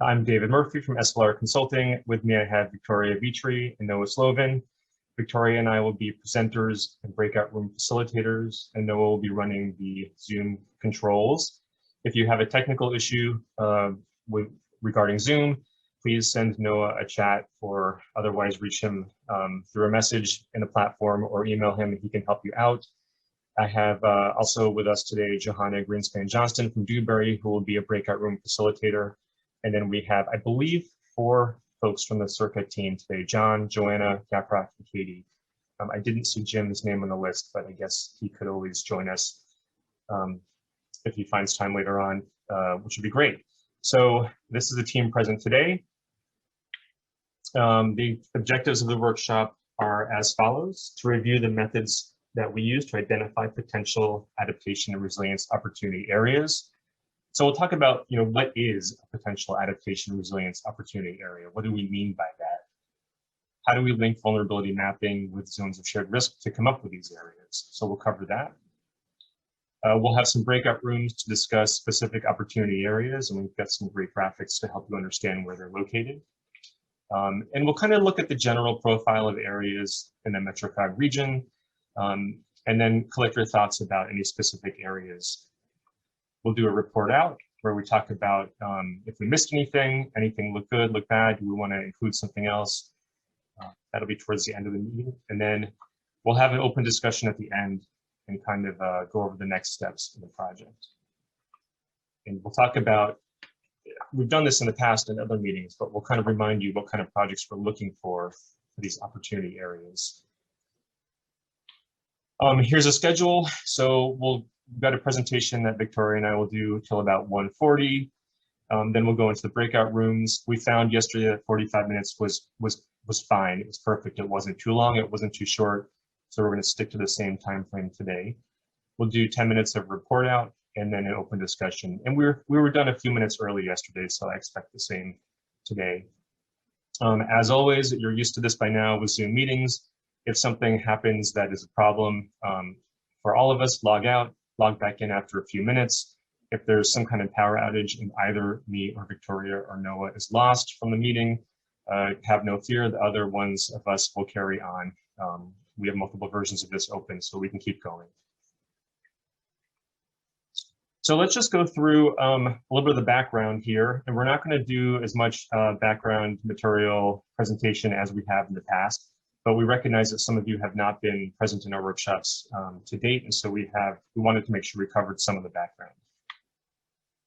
I'm David Murphy from SLR Consulting. With me, I have Victoria Vitri and Noah Slovin. Victoria and I will be presenters and breakout room facilitators, and Noah will be running the Zoom controls. If you have a technical issue regarding Zoom, please send Noah a chat or otherwise reach him through a message in the platform or email him and he can help you out. I have also with us today, Johanna Greenspan-Johnston from Dewberry, who will be a breakout room facilitator. And then we have, I believe, 4 folks from the Circa team today: John, Joanna, Caprock, and Katie. I didn't see Jim's name on the list, but I guess he could always join us if he finds time later on, which would be great. So this is the team present today. The objectives of the workshop are as follows: to review the methods that we use to identify potential adaptation and resilience opportunity areas. So we'll talk about, what is a potential adaptation resilience opportunity area? What do we mean by that? How do we link vulnerability mapping with zones of shared risk to come up with these areas? So we'll cover that. We'll have some breakout rooms to discuss specific opportunity areas, and we've got some great graphics to help you understand where they're located. And we'll kind of look at the general profile of areas in the MetroCOG region, and then collect your thoughts about any specific areas. We'll do a report out where we talk about if we missed anything looked good, looked bad, do we want to include something else? That'll be towards the end of the meeting. And then we'll have an open discussion at the end and kind of go over the next steps in the project. And we'll talk about, we've done this in the past in other meetings, but we'll kind of remind you what kind of projects we're looking for these opportunity areas. Here's a schedule. So we've got a presentation that Victoria and I will do till about 1:40. Then we'll go into the breakout rooms. We found yesterday that 45 minutes was fine. It was perfect. It wasn't too long. It wasn't too short. So we're going to stick to the same time frame today. We'll do 10 minutes of report out and then an open discussion. And we were done a few minutes early yesterday, so I expect the same today. As always, you're used to this by now with Zoom meetings. If something happens that is a problem for all of us, log out, log back in after a few minutes. If there's some kind of power outage and either me or Victoria or Noah is lost from the meeting, have no fear, the other ones of us will carry on. We have multiple versions of this open, so we can keep going. So let's just go through a little bit of the background here, and we're not going to do as much background material presentation as we have in the past. But we recognize that some of you have not been present in our workshops to date, and so we wanted to make sure we covered some of the background.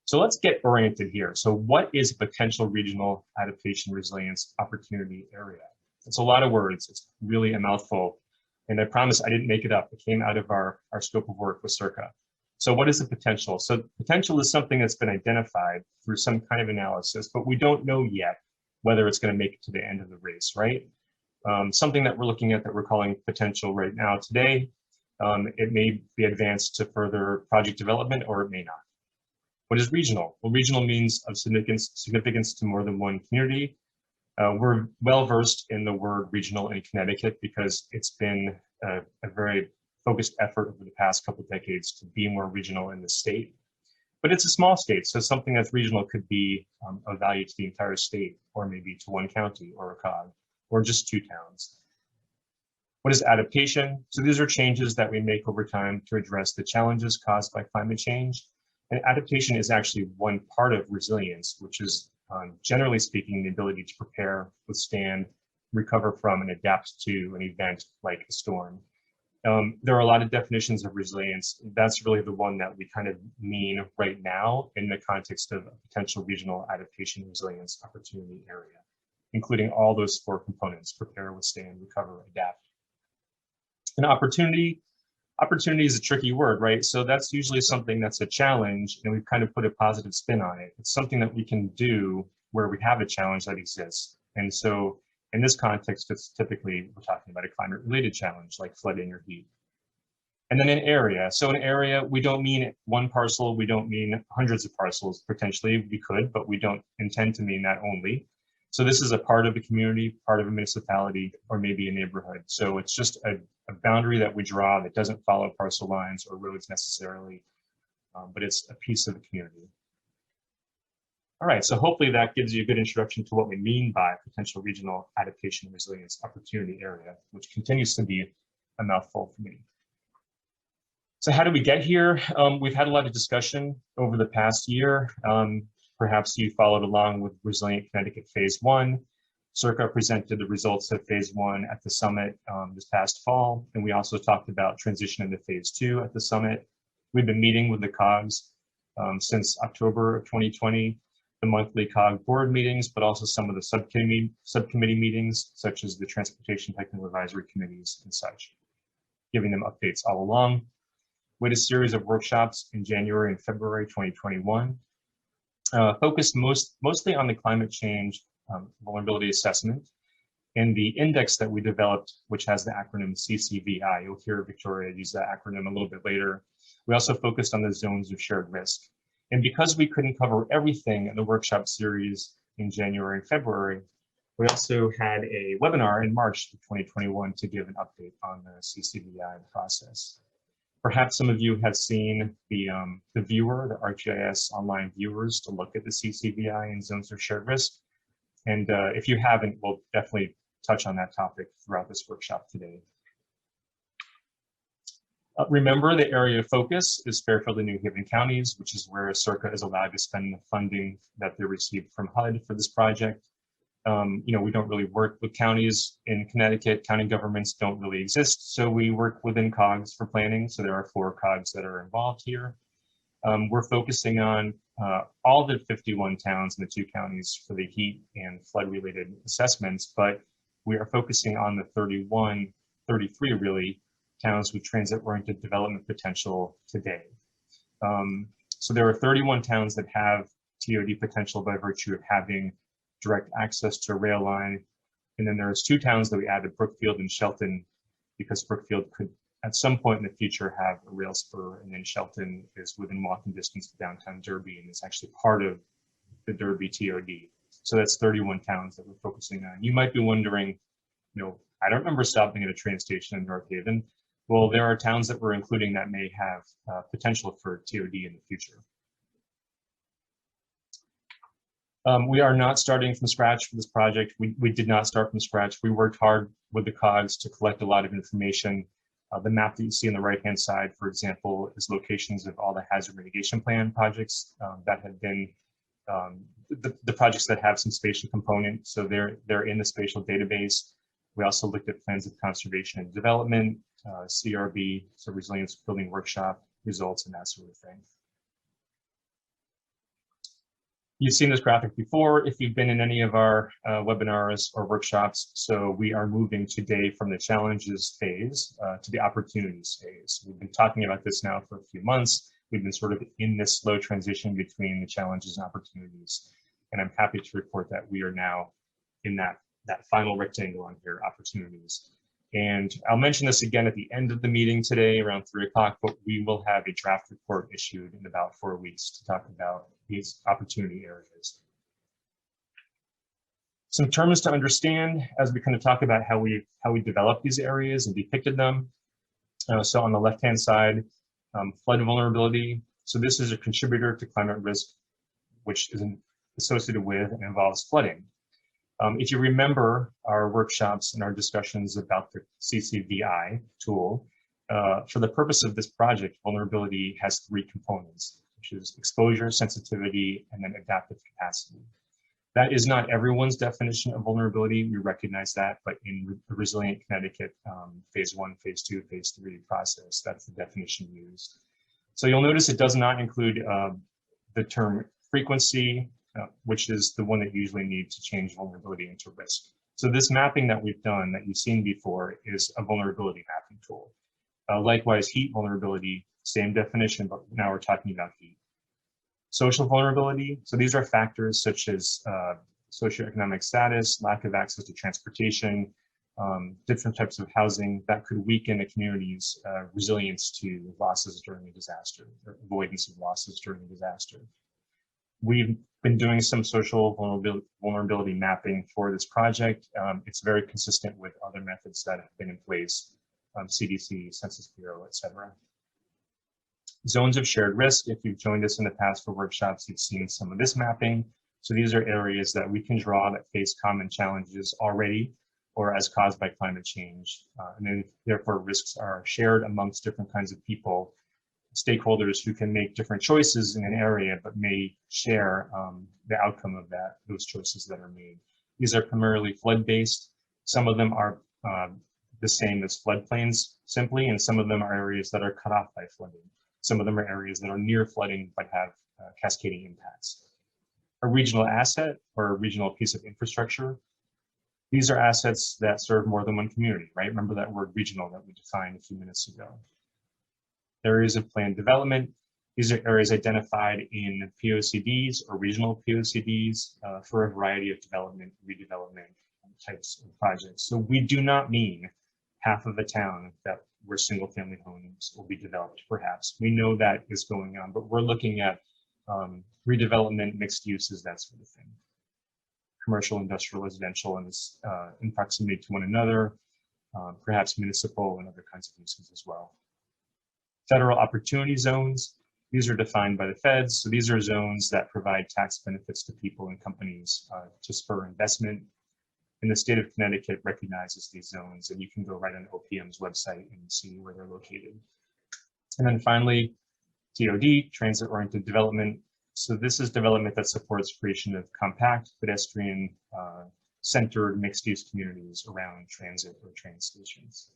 So let's get oriented here. So what is a potential regional adaptation resilience opportunity area? It's a lot of words. It's really a mouthful, and I promise I didn't make it up. It came out of our scope of work with Circa. So what is the potential? So potential is something that's been identified through some kind of analysis, but we don't know yet whether it's going to make it to the end of the race, right? Something that we're looking at that we're calling potential right now today. It may be advanced to further project development, or it may not. What is regional? Well, regional means of significance to more than one community. We're well versed in the word regional in Connecticut because it's been a very focused effort over the past couple of decades to be more regional in the state. But it's a small state, so something that's regional could be of value to the entire state, or maybe to one county or a COG, or just 2 towns. What is adaptation? So these are changes that we make over time to address the challenges caused by climate change. And adaptation is actually one part of resilience, which is generally speaking, the ability to prepare, withstand, recover from, and adapt to an event like a storm. There are a lot of definitions of resilience. That's really the one that we kind of mean right now in the context of a potential regional adaptation resilience opportunity area, including all those 4 components: prepare, withstand, recover, adapt. An opportunity is a tricky word, right? So that's usually something that's a challenge, and we've kind of put a positive spin on it. It's something that we can do where we have a challenge that exists. And so in this context, it's typically, we're talking about a climate-related challenge like flooding or heat. And then an area. So an area, we don't mean one parcel, we don't mean hundreds of parcels. Potentially we could, but we don't intend to mean that only. So this is a part of a community, part of a municipality, or maybe a neighborhood. So it's just a boundary that we draw that doesn't follow parcel lines or roads necessarily, but it's a piece of the community. All right, so hopefully that gives you a good introduction to what we mean by potential regional adaptation resilience opportunity area, which continues to be a mouthful for me. So how did we get here? We've had a lot of discussion over the past year. Perhaps you followed along with Resilient Connecticut Phase 1. Circa presented the results of Phase 1 at the summit this past fall, and we also talked about transition into Phase 2 at the summit. We've been meeting with the COGs since October of 2020, the monthly COG board meetings, but also some of the subcommittee meetings, such as the Transportation Technical Advisory Committees and such, giving them updates all along. We had a series of workshops in January and February 2021, focused mostly on the climate change vulnerability assessment and the index that we developed, which has the acronym CCVI. You'll hear Victoria use that acronym a little bit later. We also focused on the zones of shared risk. And because we couldn't cover everything in the workshop series in January and February, we also had a webinar in March of 2021 to give an update on the CCVI process. Perhaps some of you have seen the viewer, the ArcGIS online viewers, to look at the CCVI and zones of shared risk. And if you haven't, we'll definitely touch on that topic throughout this workshop today. Remember, the area of focus is Fairfield and New Haven counties, which is where Circa is allowed to spend the funding that they received from HUD for this project. We don't really work with counties in Connecticut. County governments don't really exist, so we work within COGs for planning. So there are 4 COGs that are involved here. We're focusing on all the 51 towns in the 2 counties for the heat and flood related assessments, but we are focusing on the 33 really towns with transit-oriented development potential today. So there are 31 towns that have TOD potential by virtue of having direct access to a rail line. And then there's 2 towns that we added, Brookfield and Shelton, because Brookfield could at some point in the future have a rail spur, and then Shelton is within walking distance to downtown Derby and is actually part of the Derby TOD. So that's 31 towns that we're focusing on. You might be wondering, I don't remember stopping at a train station in North Haven. Well, there are towns that we're including that may have potential for TOD in the future. We are not starting from scratch for this project. We did not start from scratch. We worked hard with the COGs to collect a lot of information. The map that you see on the right-hand side, for example, is locations of all the hazard mitigation plan projects that have been the projects that have some spatial component. So they're in the spatial database. We also looked at plans of conservation and development, CRB, so resilience building workshop results and that sort of thing. You've seen this graphic before if you've been in any of our webinars or workshops. So we are moving today from the challenges phase to the opportunities phase. We've been talking about this now for a few months. We've been sort of in this slow transition between the challenges and opportunities. And I'm happy to report that we are now in that final rectangle on here, opportunities. And I'll mention this again at the end of the meeting today around 3 o'clock, but we will have a draft report issued in about 4 weeks to talk about these opportunity areas. Some terms to understand as we kind of talk about how we develop these areas and depicted them. So on the left-hand side, flood vulnerability. So this is a contributor to climate risk, which is associated with and involves flooding. If you remember our workshops and our discussions about the CCVI tool, for the purpose of this project, vulnerability has 3 components, which is exposure, sensitivity, and then adaptive capacity. That is not everyone's definition of vulnerability. We recognize that, but in the Resilient Connecticut Phase 1, Phase 2, Phase 3 process, that's the definition used. So you'll notice it does not include the term frequency, which is the one that you usually need to change vulnerability into risk. So this mapping that we've done that you've seen before is a vulnerability mapping tool. Likewise, heat vulnerability, same definition, but now we're talking about heat. Social vulnerability, so these are factors such as socioeconomic status, lack of access to transportation, different types of housing that could weaken a community's resilience to losses during a disaster, or avoidance of losses during a disaster. We've been doing some social vulnerability mapping for this project. It's very consistent with other methods that have been in place, CDC, Census Bureau, et cetera. Zones of shared risk. If you've joined us in the past for workshops, you've seen some of this mapping. So these are areas that we can draw that face common challenges already or as caused by climate change. And then therefore risks are shared amongst different kinds of people, stakeholders who can make different choices in an area, but may share the outcome of those choices that are made. These are primarily flood-based. Some of them are the same as floodplains simply, and some of them are areas that are cut off by flooding. Some of them are areas that are near flooding but have cascading impacts. A regional asset or a regional piece of infrastructure, these are assets that serve more than one community, right? Remember that word regional that we defined a few minutes ago. Areas of planned development, these are areas identified in POCDs or regional POCDs for a variety of development, redevelopment types of projects. So we do not mean half of a town that where single family homes will be developed, perhaps. We know that is going on, but we're looking at redevelopment, mixed uses, that sort of thing. Commercial, industrial, residential, and in proximity to one another, perhaps municipal and other kinds of uses as well. Federal opportunity zones, these are defined by the feds. So these are zones that provide tax benefits to people and companies to spur investment. And the state of Connecticut recognizes these zones, and you can go right on OPM's website and see where they're located. And then finally, TOD, transit-oriented development. So this is development that supports creation of compact, pedestrian, centered mixed-use communities around transit or train stations.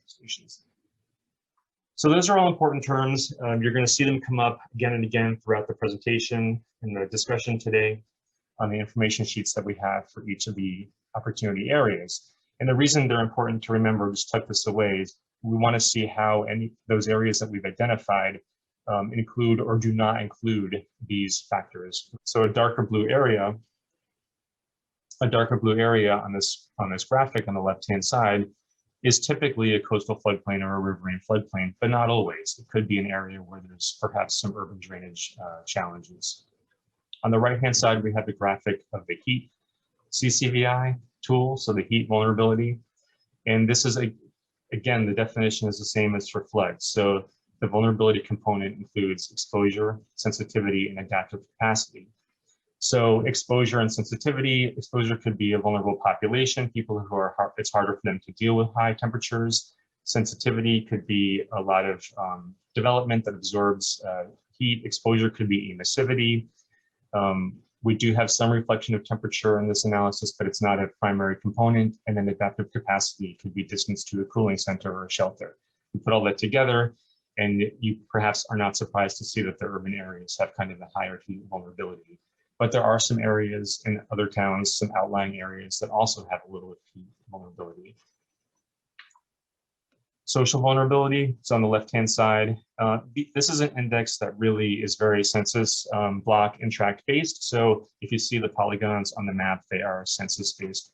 So those are all important terms. You're going to see them come up again and again throughout the presentation and the discussion today on the information sheets that we have for each of the opportunity areas. And the reason they're important to remember, just tuck this away, is we want to see how those areas that we've identified include or do not include these factors. So a darker blue area on this graphic on the left-hand side is typically a coastal floodplain or a riverine floodplain, but not always. It could be an area where there's perhaps some urban drainage challenges. On the right-hand side, we have the graphic of the heat CCVI tool, so the heat vulnerability. And this is, again, the definition is the same as for floods. So the vulnerability component includes exposure, sensitivity, and adaptive capacity. So exposure and sensitivity, exposure could be a vulnerable population, people who are, it's harder for them to deal with high temperatures. Sensitivity could be a lot of development that absorbs heat. Exposure could be emissivity. We do have some reflection of temperature in this analysis, but it's not a primary component. And then adaptive capacity could be distance to a cooling center or a shelter. You put all that together, and you perhaps are not surprised to see that the urban areas have kind of a higher heat vulnerability. But there are some areas in other towns, some outlying areas that also have a little heat vulnerability. Social vulnerability, it's on the left-hand side. This is an index that really is very census block and tract based. So if you see the polygons on the map, they are census-based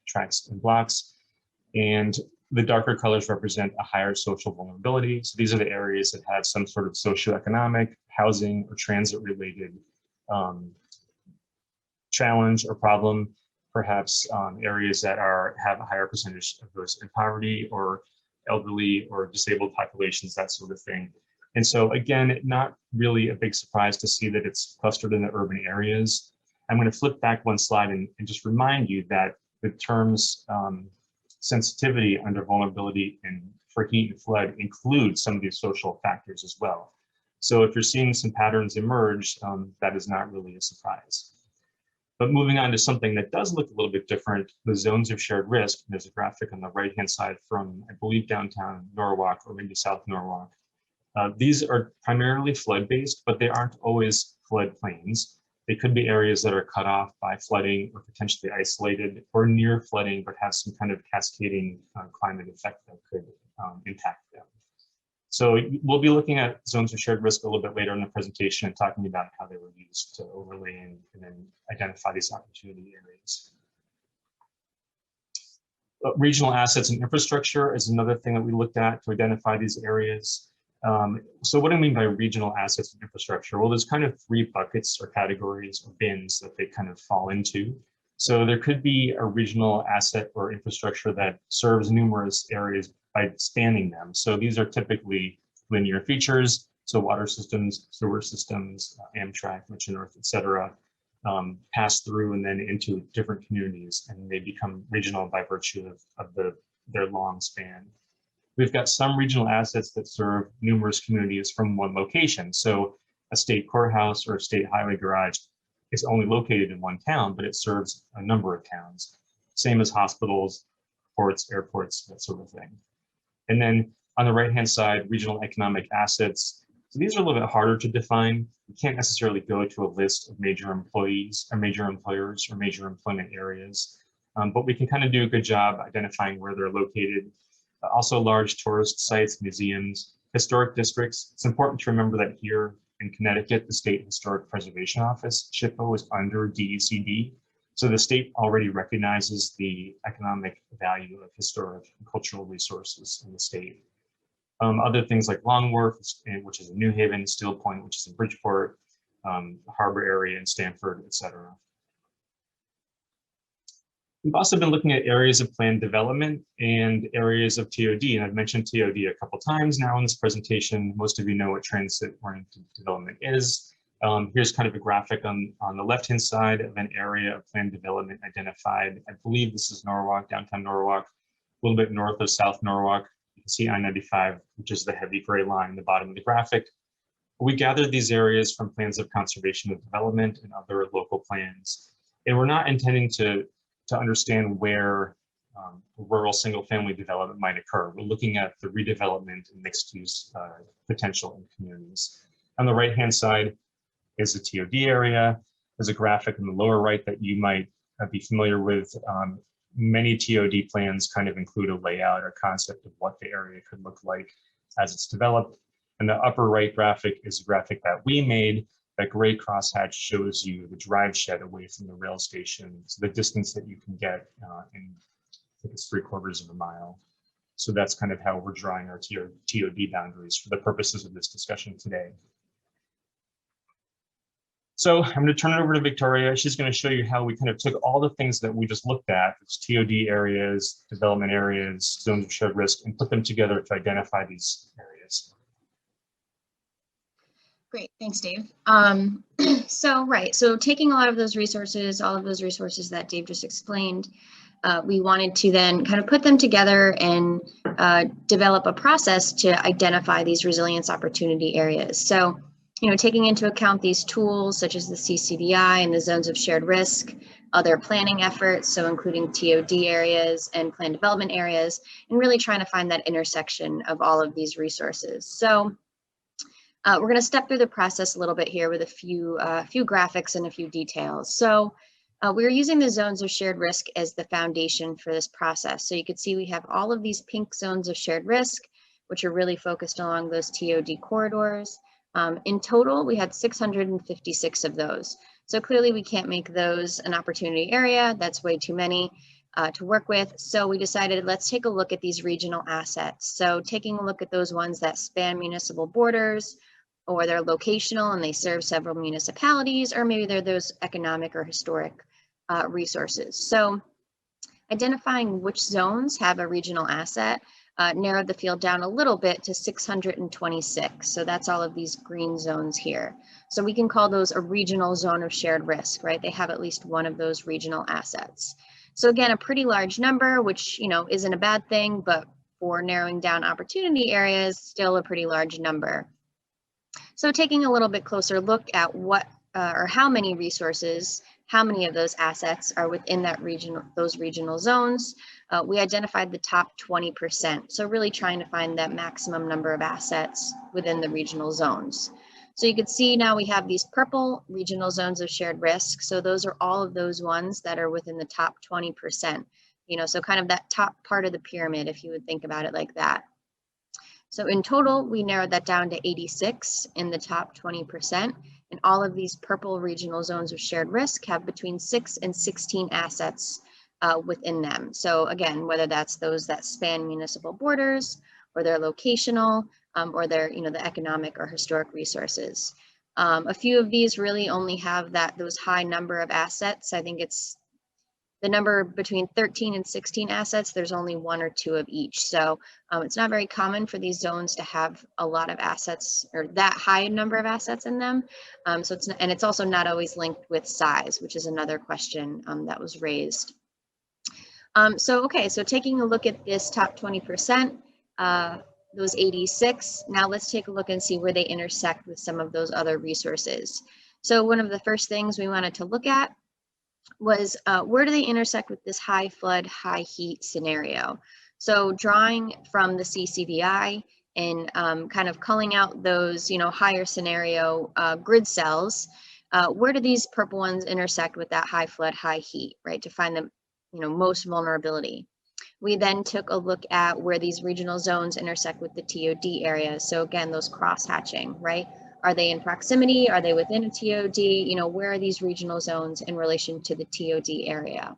tracts and blocks. And the darker colors represent a higher social vulnerability. So these are the areas that have some sort of socioeconomic, housing, or transit-related challenge or problem, perhaps areas that have a higher percentage of those in poverty or elderly or disabled populations, that sort of thing. And so again, not really a big surprise to see that it's clustered in the urban areas. I'm going to flip back one slide and just remind you that the terms sensitivity under vulnerability and for heat and flood include some of these social factors as well. So if you're seeing some patterns emerge, that is not really a surprise. But moving on to something that does look a little bit different, the zones of shared risk. There's a graphic on the right-hand side from, I believe, downtown Norwalk or maybe South Norwalk. These are primarily flood-based, but they aren't always floodplains. They could be areas that are cut off by flooding or potentially isolated or near flooding, but have some kind of cascading climate effect that could impact them. So we'll be looking at zones of shared risk a little bit later in the presentation and talking about how they were used to overlay and then identify these opportunity areas. Regional assets and infrastructure is another thing that we looked at to identify these areas. So what do I mean by regional assets and infrastructure? Well, there's kind of three buckets or categories or bins that they kind of fall into. So there could be a regional asset or infrastructure that serves numerous areas by spanning them. So these are typically linear features, so water systems, sewer systems, Amtrak, Metro North, et cetera. pass through and then into different communities, and they become regional by virtue of their long span. We've got some regional assets that serve numerous communities from one location. So a state courthouse or a state highway garage is only located in one town, but it serves a number of towns. Same as hospitals, ports, airports, that sort of thing. And then on the right-hand side, regional economic assets. So these are a little bit harder to define. You can't necessarily go to a list of major employees or major employers or major employment areas, but we can kind of do a good job identifying where they're located. Also large tourist sites, museums, historic districts. It's important to remember that here in Connecticut, the State Historic Preservation Office, SHPO, is under DECD. So the state already recognizes the economic value of historic and cultural resources in the state. Other things like Long Wharf, which is in New Haven, Steel Point, which is in Bridgeport, Harbor area in Stamford, et cetera. We've also been looking at areas of planned development and areas of TOD, and I've mentioned TOD a couple times now in this presentation. Most of you know what transit-oriented development is. Here's kind of a graphic on the left-hand side of an area of planned development identified. I believe this is Norwalk, downtown Norwalk, a little bit north of South Norwalk. You can see I-95, which is the heavy gray line in the bottom of the graphic. We gathered these areas from plans of conservation and development and other local plans. And we're not intending to understand where rural single-family development might occur. We're looking at the redevelopment and mixed-use potential in communities. On the right-hand side is the TOD area. There's a graphic in the lower right that you might be familiar with. Many TOD plans kind of include a layout or concept of what the area could look like as it's developed. And the upper right graphic is a graphic that we made. That gray crosshatch shows you the drive shed away from the rail station, so the distance that you can get in, I think it's 3/4 of a mile. So that's kind of how we're drawing our TOD boundaries for the purposes of this discussion today. So I'm going to turn it over to Victoria. She's going to show you how we kind of took all the things that we just looked at, TOD areas, development areas, zones of shared risk, and put them together to identify these areas. Great, thanks, Dave. So taking a lot of those resources, all of those resources that Dave just explained, we wanted to then kind of put them together and develop a process to identify these resilience opportunity areas. So, taking into account these tools such as the CCDI and the zones of shared risk, other planning efforts, so including TOD areas and planned development areas, and really trying to find that intersection of all of these resources. So we're going to step through the process a little bit here with a few graphics and a few details. So we're using the zones of shared risk as the foundation for this process. So you can see we have all of these pink zones of shared risk, which are really focused along those TOD corridors. In total, we had 656 of those. So clearly we can't make those an opportunity area. That's way too many to work with. So we decided, let's take a look at these regional assets. So taking a look at those ones that span municipal borders, or they're locational and they serve several municipalities, or maybe they're those economic or historic resources. So identifying which zones have a regional asset narrowed the field down a little bit to 626. So that's all of these green zones here. So we can call those a regional zone of shared risk, right? They have at least one of those regional assets. So again, a pretty large number, which isn't a bad thing, but for narrowing down opportunity areas, still a pretty large number. So taking a little bit closer look at what or how many resources, how many of those assets are within that those regional zones, we identified the top 20%. So really trying to find that maximum number of assets within the regional zones. So you can see now we have these purple regional zones of shared risk. So those are all of those ones that are within the top 20%, so kind of that top part of the pyramid, if you would think about it like that. So in total, we narrowed that down to 86 in the top 20%. And all of these purple regional zones of shared risk have between 6 and 16 assets within them. So again, whether that's those that span municipal borders, or they're locational, or they're the economic or historic resources. A few of these really only have those high number of assets. I think it's The number between 13 and 16 assets, there's only 1 or 2 of each. So it's not very common for these zones to have a lot of assets or that high number of assets in them. So it's also not always linked with size, which is another question that was raised. So taking a look at this top 20%, those 86, now let's take a look and see where they intersect with some of those other resources. So one of the first things we wanted to look at was where do they intersect with this high flood, high heat scenario? So drawing from the CCVI and kind of culling out those, higher scenario grid cells, where do these purple ones intersect with that high flood, high heat, right? To find the, most vulnerability. We then took a look at where these regional zones intersect with the TOD areas. So again, those cross-hatching, right? Are they in proximity? Are they within a TOD? Where are these regional zones in relation to the TOD area?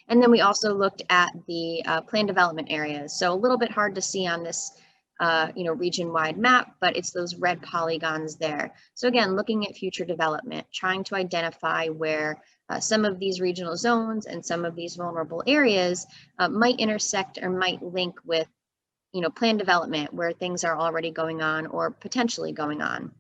And then we also looked at the plan development areas. So a little bit hard to see on this, region-wide map, but it's those red polygons there. So again, looking at future development, trying to identify where some of these regional zones and some of these vulnerable areas might intersect or might link with plan development where things are already going on or potentially going on.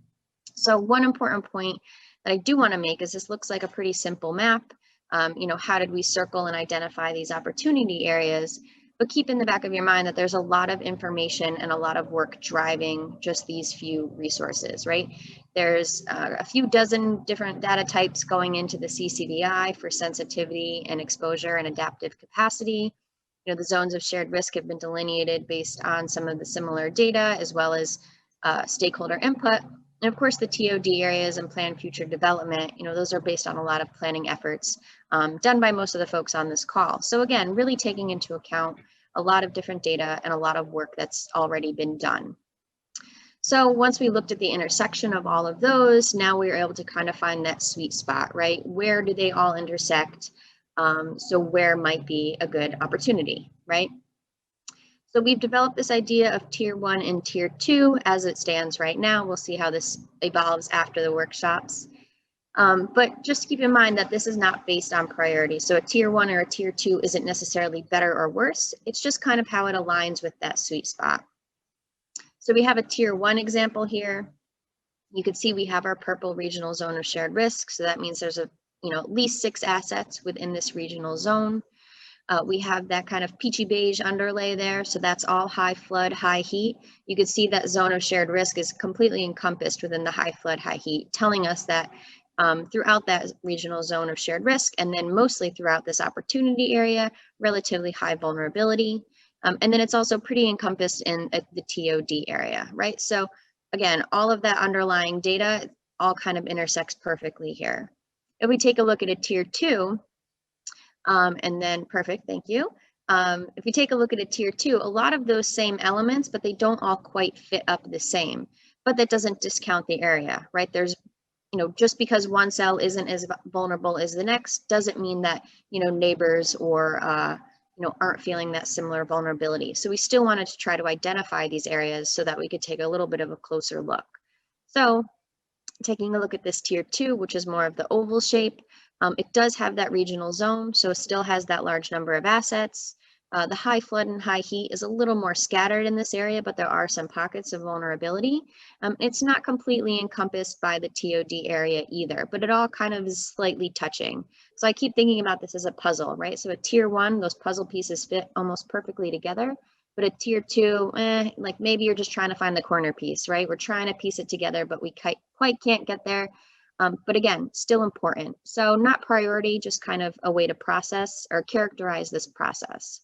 So one important point that I do want to make is this looks like a pretty simple map. How did we circle and identify these opportunity areas? But keep in the back of your mind that there's a lot of information and a lot of work driving just these few resources, right? There's a few dozen different data types going into the CCVI for sensitivity and exposure and adaptive capacity. The zones of shared risk have been delineated based on some of the similar data as well as stakeholder input. And of course, the TOD areas and planned future development, those are based on a lot of planning efforts done by most of the folks on this call. So again, really taking into account a lot of different data and a lot of work that's already been done. So once we looked at the intersection of all of those, now we were able to kind of find that sweet spot, right? Where do they all intersect? So where might be a good opportunity, right? So we've developed this idea of tier 1 and tier 2 as it stands right now. We'll see how this evolves after the workshops. But just keep in mind that this is not based on priority. So a tier 1 or a tier 2 isn't necessarily better or worse. It's just kind of how it aligns with that sweet spot. So we have a tier 1 example here. You can see we have our purple regional zone of shared risk. So that means there's at least 6 assets within this regional zone. We have that kind of peachy beige underlay there. So that's all high flood, high heat. You can see that zone of shared risk is completely encompassed within the high flood, high heat, telling us that throughout that regional zone of shared risk, and then mostly throughout this opportunity area, relatively high vulnerability. And then it's also pretty encompassed in the TOD area, right? So again, all of that underlying data all kind of intersects perfectly here. If we take a look at a tier 2, and then perfect, thank you. If we take a look at a tier 2, a lot of those same elements, but they don't all quite fit up the same. But that doesn't discount the area, right? There's, just because one cell isn't as vulnerable as the next doesn't mean that, neighbors or, aren't feeling that similar vulnerability. So we still wanted to try to identify these areas so that we could take a little bit of a closer look. So taking a look at this tier 2, which is more of the oval shape, it does have that regional zone, so it still has that large number of assets. The high flood and high heat is a little more scattered in this area, but there are some pockets of vulnerability. It's not completely encompassed by the TOD area either, but it all kind of is slightly touching. So I keep thinking about this as a puzzle, right? So a tier 1, those puzzle pieces fit almost perfectly together, but a tier 2, like maybe you're just trying to find the corner piece, right? We're trying to piece it together, but we quite can't get there. But again, still important. So not priority, just kind of a way to process or characterize this process.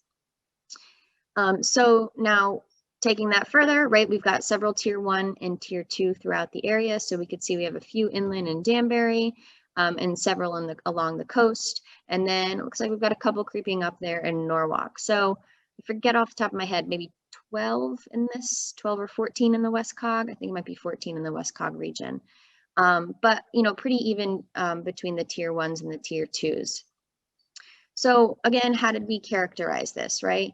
So now taking that further, right, we've got several tier 1 and tier 2 throughout the area. So we could see we have a few inland in Danbury and several along the coast. And then it looks like we've got a couple creeping up there in Norwalk. So I forget off the top of my head, maybe 12 in this, 12 or 14 in the WestCOG. I think it might be 14 in the WestCOG region. But, pretty even between the tier 1s and the tier 2s. So again, how did we characterize this, right?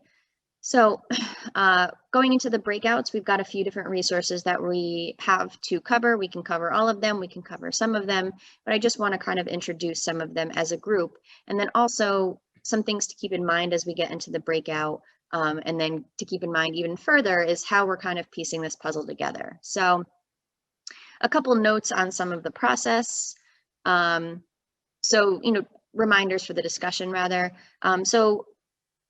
So going into the breakouts, we've got a few different resources that we have to cover. We can cover all of them, we can cover some of them, but I just want to kind of introduce some of them as a group. And then also some things to keep in mind as we get into the breakout, and then to keep in mind even further is how we're kind of piecing this puzzle together. So a couple notes on some of the process. So, reminders for the discussion rather. So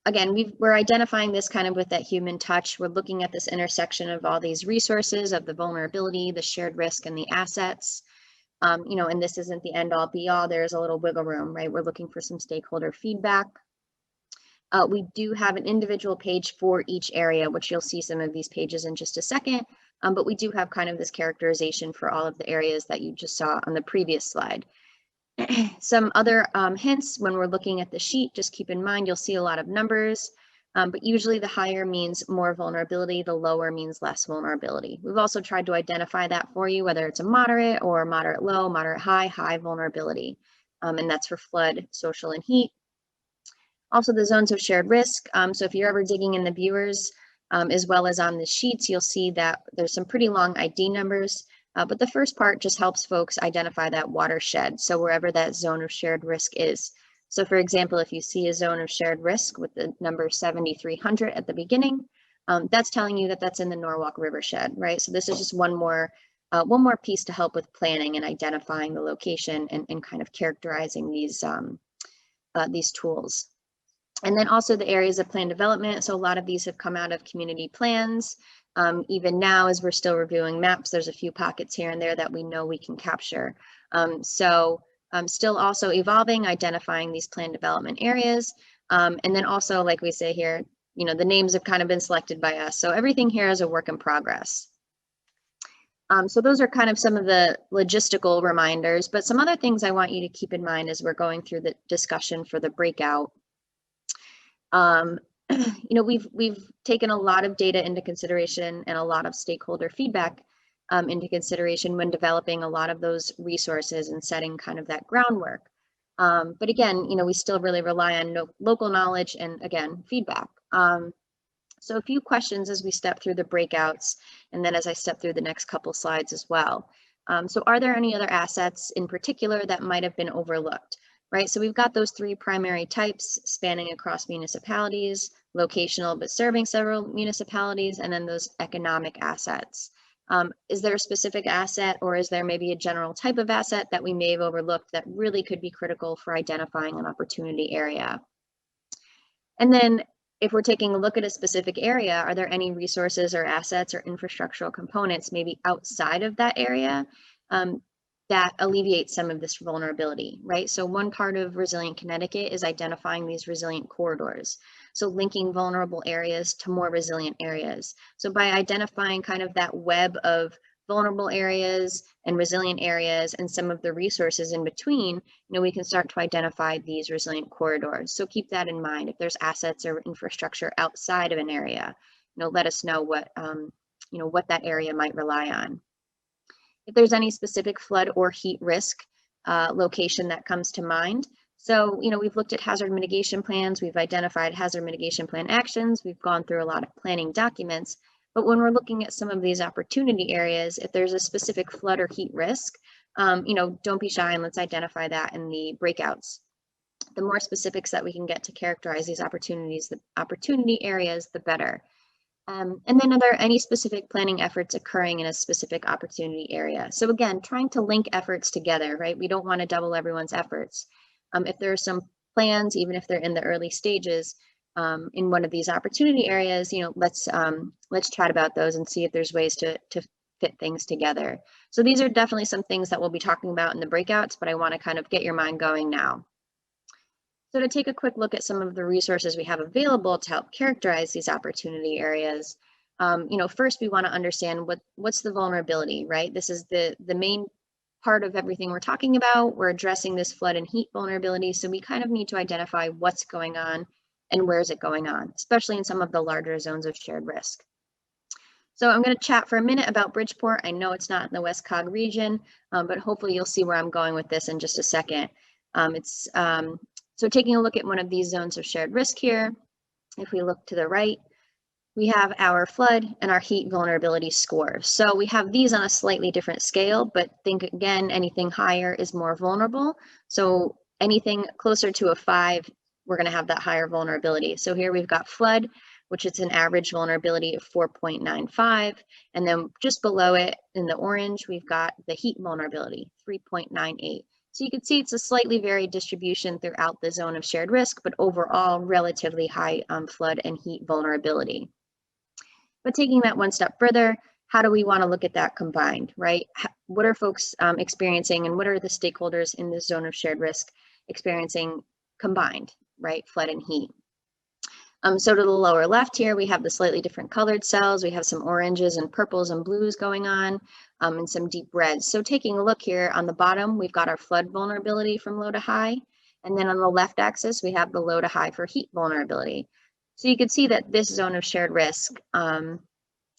again, we're identifying this kind of with that human touch. We're looking at this intersection of all these resources, of the vulnerability, the shared risk, and the assets. And this isn't the end all be all. There's a little wiggle room, right? We're looking for some stakeholder feedback. We do have an individual page for each area, which you'll see some of these pages in just a second. But we do have kind of this characterization for all of the areas that you just saw on the previous slide. Some other hints when we're looking at the sheet, just keep in mind, you'll see a lot of numbers, but usually the higher means more vulnerability, the lower means less vulnerability. We've also tried to identify that for you, whether it's a moderate or moderate low, moderate high, high vulnerability, and that's for flood, social, and heat. Also the zones of shared risk. So if you're ever digging in the viewers, as well as on the sheets, you'll see that there's some pretty long ID numbers. But the first part just helps folks identify that watershed, so wherever that zone of shared risk is. So for example, if you see a zone of shared risk with the number 7,300 at the beginning, that's telling you that that's in the Norwalk Rivershed, right? So this is just one more piece to help with planning and identifying the location and kind of characterizing these tools. And then also the areas of plan development. So a lot of these have come out of community plans. Even now, as we're still reviewing maps, there's a few pockets here and there that we know we can capture. Still also evolving, identifying these plan development areas. And then also, like we say here, the names have kind of been selected by us. So everything here is a work in progress. So those are kind of some of the logistical reminders, but some other things I want you to keep in mind as we're going through the discussion for the breakout. We've taken a lot of data into consideration and a lot of stakeholder feedback into consideration when developing a lot of those resources and setting kind of that groundwork. But again, we still really rely on local knowledge and again, feedback. So a few questions as we step through the breakouts and then as I step through the next couple slides as well. So are there any other assets in particular that might have been overlooked? Right, so we've got those three primary types spanning across municipalities, locational but serving several municipalities, and then those economic assets. Is there a specific asset or is there maybe a general type of asset that we may have overlooked that really could be critical for identifying an opportunity area? And then if we're taking a look at a specific area, are there any resources or assets or infrastructural components maybe outside of that area that alleviate some of this vulnerability, right? So one part of Resilient Connecticut is identifying these resilient corridors. So linking vulnerable areas to more resilient areas. So by identifying kind of that web of vulnerable areas and resilient areas and some of the resources in between, we can start to identify these resilient corridors. So keep that in mind. If there's assets or infrastructure outside of an area, let us know what, what that area might rely on. If there's any specific flood or heat risk location that comes to mind. So, we've looked at hazard mitigation plans, we've identified hazard mitigation plan actions, we've gone through a lot of planning documents, but when we're looking at some of these opportunity areas, if there's a specific flood or heat risk, don't be shy and let's identify that in the breakouts. The more specifics that we can get to characterize these opportunities, the opportunity areas, the better. And then are there any specific planning efforts occurring in a specific opportunity area? So again, trying to link efforts together, right? We don't want to double everyone's efforts. If there are some plans, even if they're in the early stages in one of these opportunity areas, let's chat about those and see if there's ways to fit things together. So these are definitely some things that we'll be talking about in the breakouts, but I want to kind of get your mind going now. So to take a quick look at some of the resources we have available to help characterize these opportunity areas, first we want to understand what's the vulnerability, right? This is the main part of everything we're talking about. We're addressing this flood and heat vulnerability, so we kind of need to identify what's going on and where is it going on, especially in some of the larger zones of shared risk. So I'm going to chat for a minute about Bridgeport. I know it's not in the WestCOG region, but hopefully you'll see where I'm going with this in just a second. So taking a look at one of these zones of shared risk here, if we look to the right, we have our flood and our heat vulnerability scores. So we have these on a slightly different scale, but think again, anything higher is more vulnerable. So anything closer to a 5 we're going to have that higher vulnerability. So here we've got flood, which is an average vulnerability of 4.95. And then just below it in the orange, we've got the heat vulnerability, 3.98. So you can see it's a slightly varied distribution throughout the zone of shared risk, but overall relatively high flood and heat vulnerability. But taking that one step further, how do we want to look at that combined, right? What are folks experiencing, and what are the stakeholders in this zone of shared risk experiencing combined, right? Flood and heat. So to the lower left here, we have the slightly different colored cells. We have some oranges and purples and blues going on, and some deep reds. So taking a look here on the bottom, we've got our flood vulnerability from low to high. And then on the left axis, we have the low to high for heat vulnerability. So you can see that this zone of shared risk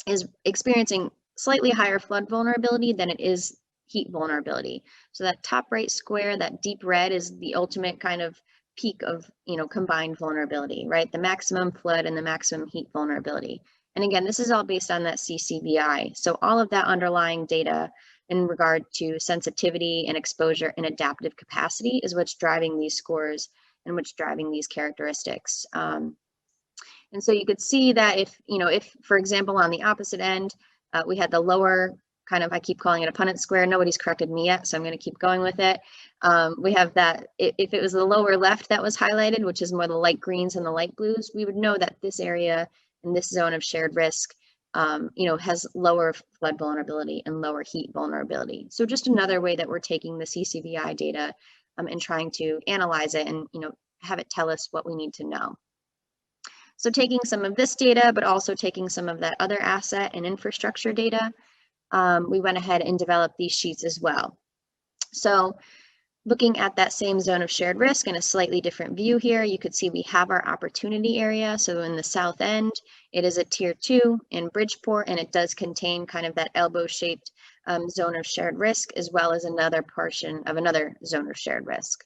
is experiencing slightly higher flood vulnerability than it is heat vulnerability. So that top right square, that deep red, is the ultimate kind of peak of, combined vulnerability, right? The maximum flood and the maximum heat vulnerability. And again, this is all based on that CCBI. So all of that underlying data in regard to sensitivity and exposure and adaptive capacity is what's driving these scores and what's driving these characteristics. And so you could see that if, for example, on the opposite end, we had the lower kind of, I keep calling it a Punnett square. Nobody's corrected me yet, so I'm going to keep going with it. We have that, if it was the lower left that was highlighted, which is more the light greens and the light blues, we would know that this area in this zone of shared risk, has lower flood vulnerability and lower heat vulnerability. So just another way that we're taking the CCBI data and trying to analyze it and, have it tell us what we need to know. So taking some of this data, but also taking some of that other asset and infrastructure data, we went ahead and developed these sheets as well. So looking at that same zone of shared risk in a slightly different view here, you could see we have our opportunity area. So in the south end, it is a tier 2 in Bridgeport, and it does contain kind of that elbow-shaped zone of shared risk, as well as another portion of another zone of shared risk.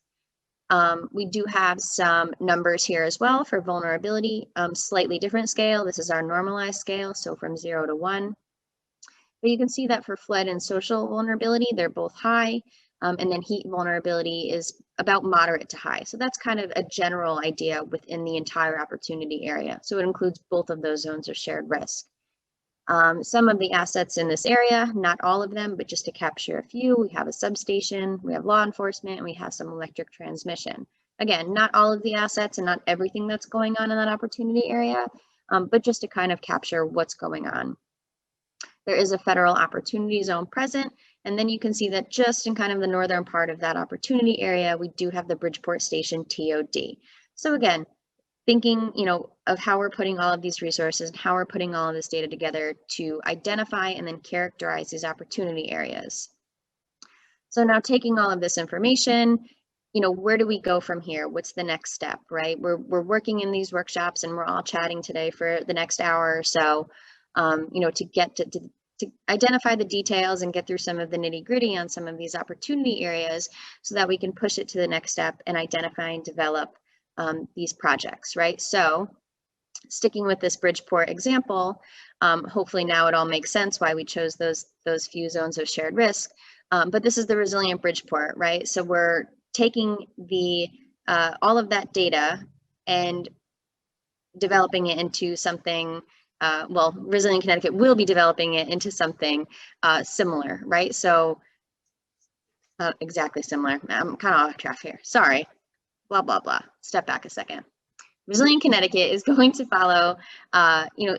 We do have some numbers here as well for vulnerability, slightly different scale. This is our normalized scale, so from 0 to 1. But you can see that for flood and social vulnerability, they're both high, and then heat vulnerability is about moderate to high. So that's kind of a general idea within the entire opportunity area. So it includes both of those zones of shared risk. Some of the assets in this area, not all of them, but just to capture a few, we have a substation, we have law enforcement, and we have some electric transmission. Again, not all of the assets and not everything that's going on in that opportunity area, but just to kind of capture what's going on. There is a federal opportunity zone present, and then you can see that just in kind of the northern part of that opportunity area, we do have the Bridgeport Station TOD. So again, thinking, of how we're putting all of these resources and how we're putting all of this data together to identify and then characterize these opportunity areas. So now taking all of this information, where do we go from here? What's the next step, right? We're working in these workshops and we're all chatting today for the next hour or so, to get to identify the details and get through some of the nitty-gritty on some of these opportunity areas so that we can push it to the next step and identify and develop these projects, right? So sticking with this Bridgeport example, hopefully now it all makes sense why we chose those few zones of shared risk. But this is the Resilient Bridgeport, right? So we're taking all of that data and developing it into something, Resilient Connecticut will be developing it into something similar, right? So exactly similar. I'm kind of off track here, sorry. Blah, blah, blah. Step back a second. Resilient Connecticut is going to follow,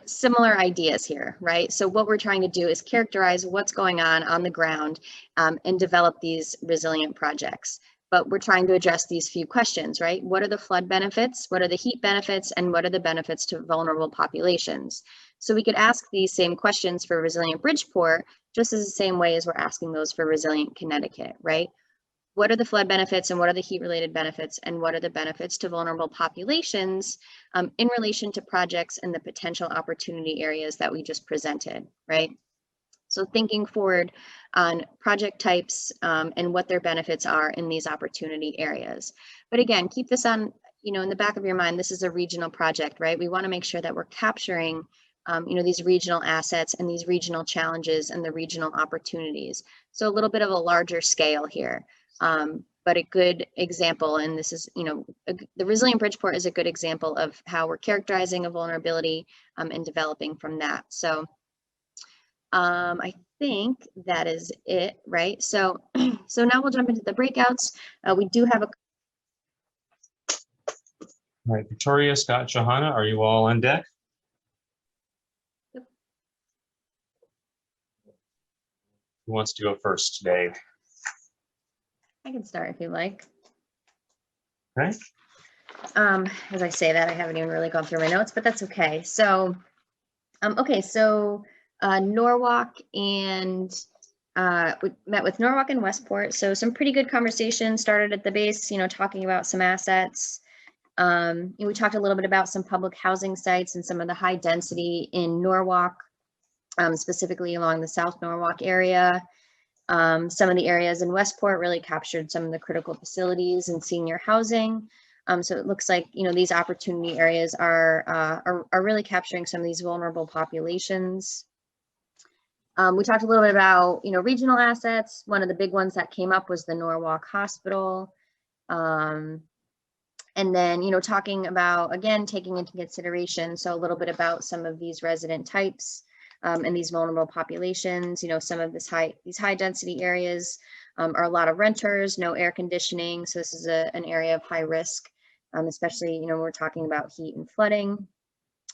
similar ideas here, right? So what we're trying to do is characterize what's going on the ground and develop these resilient projects. But we're trying to address these few questions, right? What are the flood benefits? What are the heat benefits? And what are the benefits to vulnerable populations? So we could ask these same questions for Resilient Bridgeport, just as the same way as we're asking those for Resilient Connecticut, right? What are the flood benefits and what are the heat related benefits and what are the benefits to vulnerable populations in relation to projects and the potential opportunity areas that we just presented, right? So thinking forward on project types and what their benefits are in these opportunity areas. But again, keep this on, in the back of your mind, this is a regional project, right? We want to make sure that we're capturing these regional assets and these regional challenges and the regional opportunities. So a little bit of a larger scale here. But but a good example, and this is, the Resilient Bridgeport is a good example of how we're characterizing a vulnerability and developing from that. So I think that is it, right? So, so now we'll jump into the breakouts. We do have a. All right, Victoria, Scott, Johanna, are you all on deck? Yep. Who wants to go first today? I can start if you like. Okay. As I say that, I haven't even really gone through my notes, but that's okay. So, okay, so Norwalk and we met with Norwalk and Westport. So some pretty good conversations started at the base, talking about some assets. We talked a little bit about some public housing sites and some of the high density in Norwalk, specifically along the South Norwalk area. Some of the areas in Westport really captured some of the critical facilities and senior housing. So it looks like, these opportunity areas are really capturing some of these vulnerable populations. We talked a little bit about, regional assets. One of the big ones that came up was the Norwalk Hospital. And then, talking about, again, taking into consideration, so a little bit about some of these resident types and these vulnerable populations. Some of these high density areas are a lot of renters, no air conditioning. So this is an area of high risk, especially, when we're talking about heat and flooding.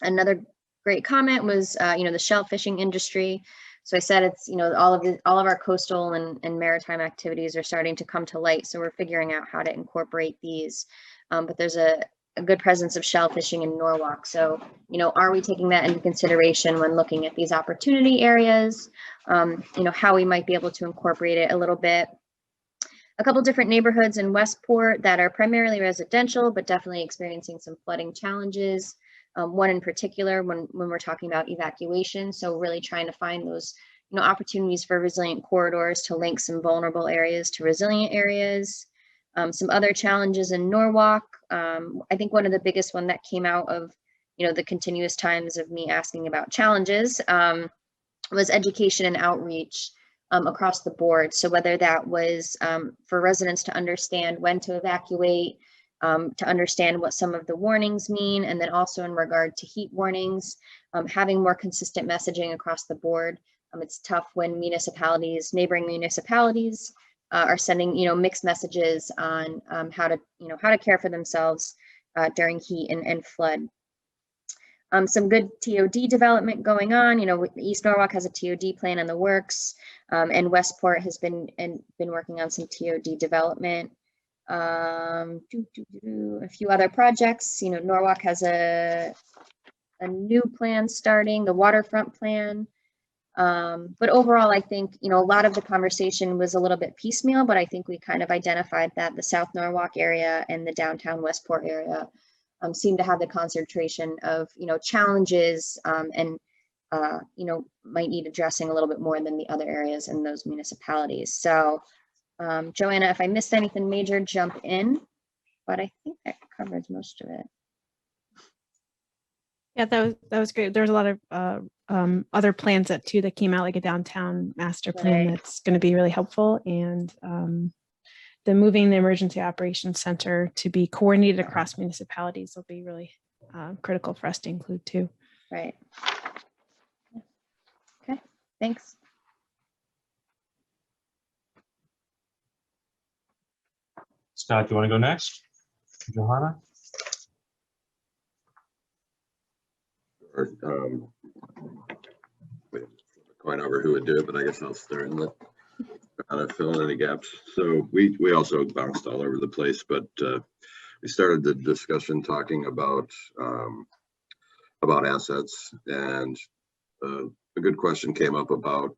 Another great comment was, the shell fishing industry. So I said it's, all of our coastal and maritime activities are starting to come to light. So we're figuring out how to incorporate these. But there's a good presence of shell fishing in Norwalk. So, are we taking that into consideration when looking at these opportunity areas? How we might be able to incorporate it a little bit. A couple different neighborhoods in Westport that are primarily residential, but definitely experiencing some flooding challenges. One in particular, when we're talking about evacuation. So really trying to find those, opportunities for resilient corridors to link some vulnerable areas to resilient areas. Some other challenges in Norwalk. I think one of the biggest one that came out of, the continuous times of me asking about challenges was education and outreach across the board. So whether that was for residents to understand when to evacuate, to understand what some of the warnings mean, and then also in regard to heat warnings, having more consistent messaging across the board. It's tough when neighboring municipalities, are sending, mixed messages on how to care for themselves during heat and flood. Some good TOD development going on. East Norwalk has a TOD plan in the works, and Westport has been working on some TOD development. A few other projects. Norwalk has a new plan starting, the waterfront plan. But overall, I think, a lot of the conversation was a little bit piecemeal, but I think we kind of identified that the South Norwalk area and the downtown Westport area seem to have the concentration of, challenges and, might need addressing a little bit more than the other areas in those municipalities. So, Joanna, if I missed anything major, jump in, but I think that covers most of it. Yeah, that was great. There's a lot of other plans that came out, like a downtown master plan that's going to be really helpful, and the moving the emergency operations center to be coordinated across municipalities will be really critical for us to include too. Right. Okay. Thanks. Scott, do you want to go next? Johanna? Coin over who would do it, but I guess I'll start and let Johanna fill in any gaps. So we also bounced all over the place, but we started the discussion talking about assets, and a good question came up about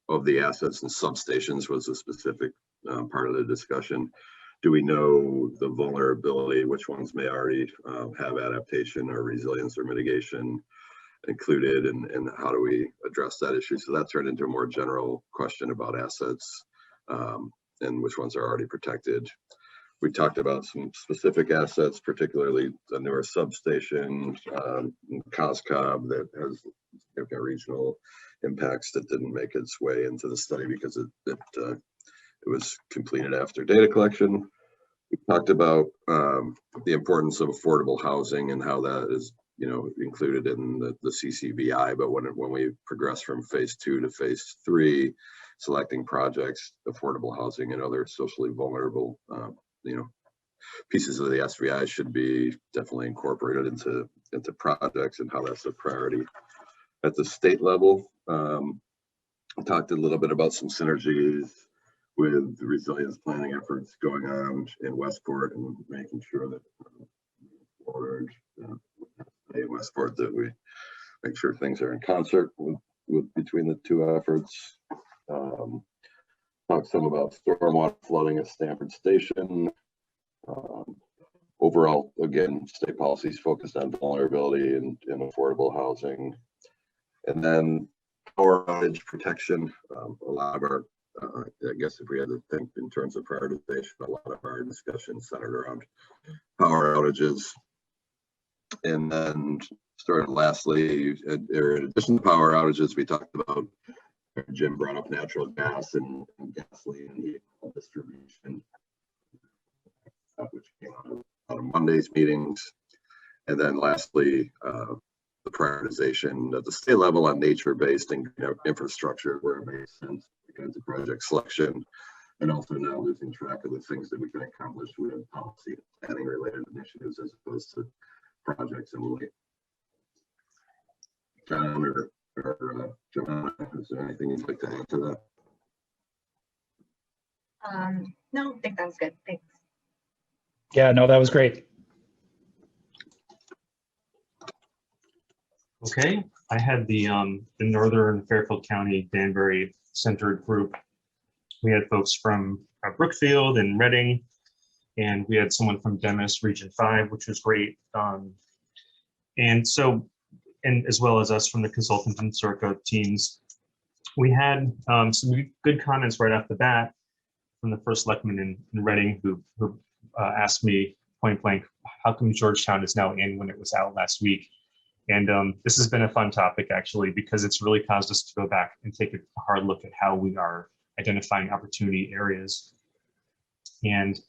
of the assets and substations was a specific part of the discussion. Do we know the vulnerability, which ones may already have adaptation or resilience or mitigation included, and how do we address that issue? So that turned into a more general question about assets and which ones are already protected. We talked about some specific assets, particularly the newer substation, COGs that has regional impacts that didn't make its way into the study because it it was completed after data collection. We talked about the importance of affordable housing and how that is, included in the CCBI. But when we progress from phase 2 to phase 3, selecting projects, affordable housing and other socially vulnerable, pieces of the SVI should be definitely incorporated into projects and how that's a priority. At the state level, I talked a little bit about some synergies with the resilience planning efforts going on in Westport and making sure that in Westport that we make sure things are in concert with between the two efforts. Talk some about stormwater flooding at Stanford Station. Overall, again, state policies focused on vulnerability and affordable housing. And then power outage protection. A lot of our, I guess if we had to think in terms of prioritization, a lot of our discussion centered around power outages. And then lastly, in addition to power outages, we talked about, Jim brought up natural gas and gasoline and heat distribution, which came out of Monday's meetings. And then lastly, the prioritization at the state level on nature-based and infrastructure where it makes sense because of project selection, and also now losing track of the things that we can accomplish with policy and planning related initiatives as opposed to projects and really. John or Joanna, is there anything you'd like to add to that? No, I think that was good. Thanks. Yeah, no, that was great. Okay, I had the Northern Fairfield County Danbury centered group. We had folks from Brookfield and Reading, and we had someone from Demis Region 5, which was great. And as well as us from the consultant and Circa teams. We had some good comments right off the bat from the first selectman in Reading who asked me point blank, how come Georgetown is now in when it was out last week? And this has been a fun topic actually, because it's really caused us to go back and take a hard look at how we are identifying opportunity areas. And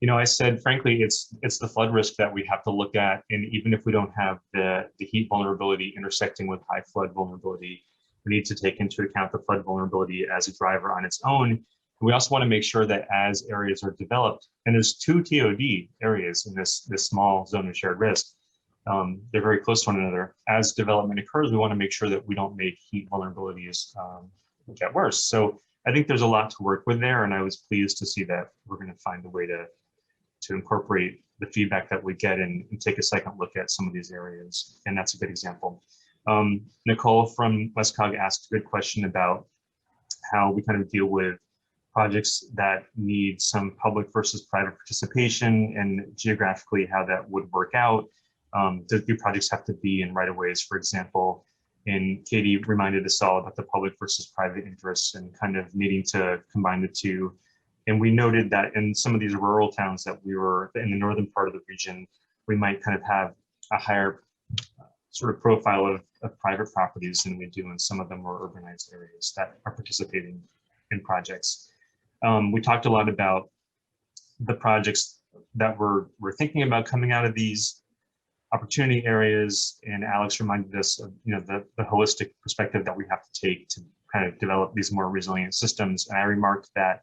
I said, frankly, it's the flood risk that we have to look at. And even if we don't have the heat vulnerability intersecting with high flood vulnerability, we need to take into account the flood vulnerability as a driver on its own. We also want to make sure that as areas are developed, and there's 2 TOD areas in this small zone of shared risk, they're very close to one another. As development occurs, we want to make sure that we don't make heat vulnerabilities get worse. So I think there's a lot to work with there, and I was pleased to see that we're going to find a way to incorporate the feedback that we get and take a second look at some of these areas, and that's a good example. Nicole from WestCOG asked a good question about how we kind of deal with projects that need some public versus private participation, and geographically how that would work out. Do projects have to be in right-of-ways, for example? And Katie reminded us all about the public versus private interests and kind of needing to combine the two. And we noted that in some of these rural towns that we were in the northern part of the region, we might kind of have a higher sort of profile of private properties than we do in some of the more urbanized areas that are participating in projects. We talked a lot about the projects that we're thinking about coming out of these opportunity areas, and Alex reminded us of the holistic perspective that we have to take to kind of develop these more resilient systems. And I remarked that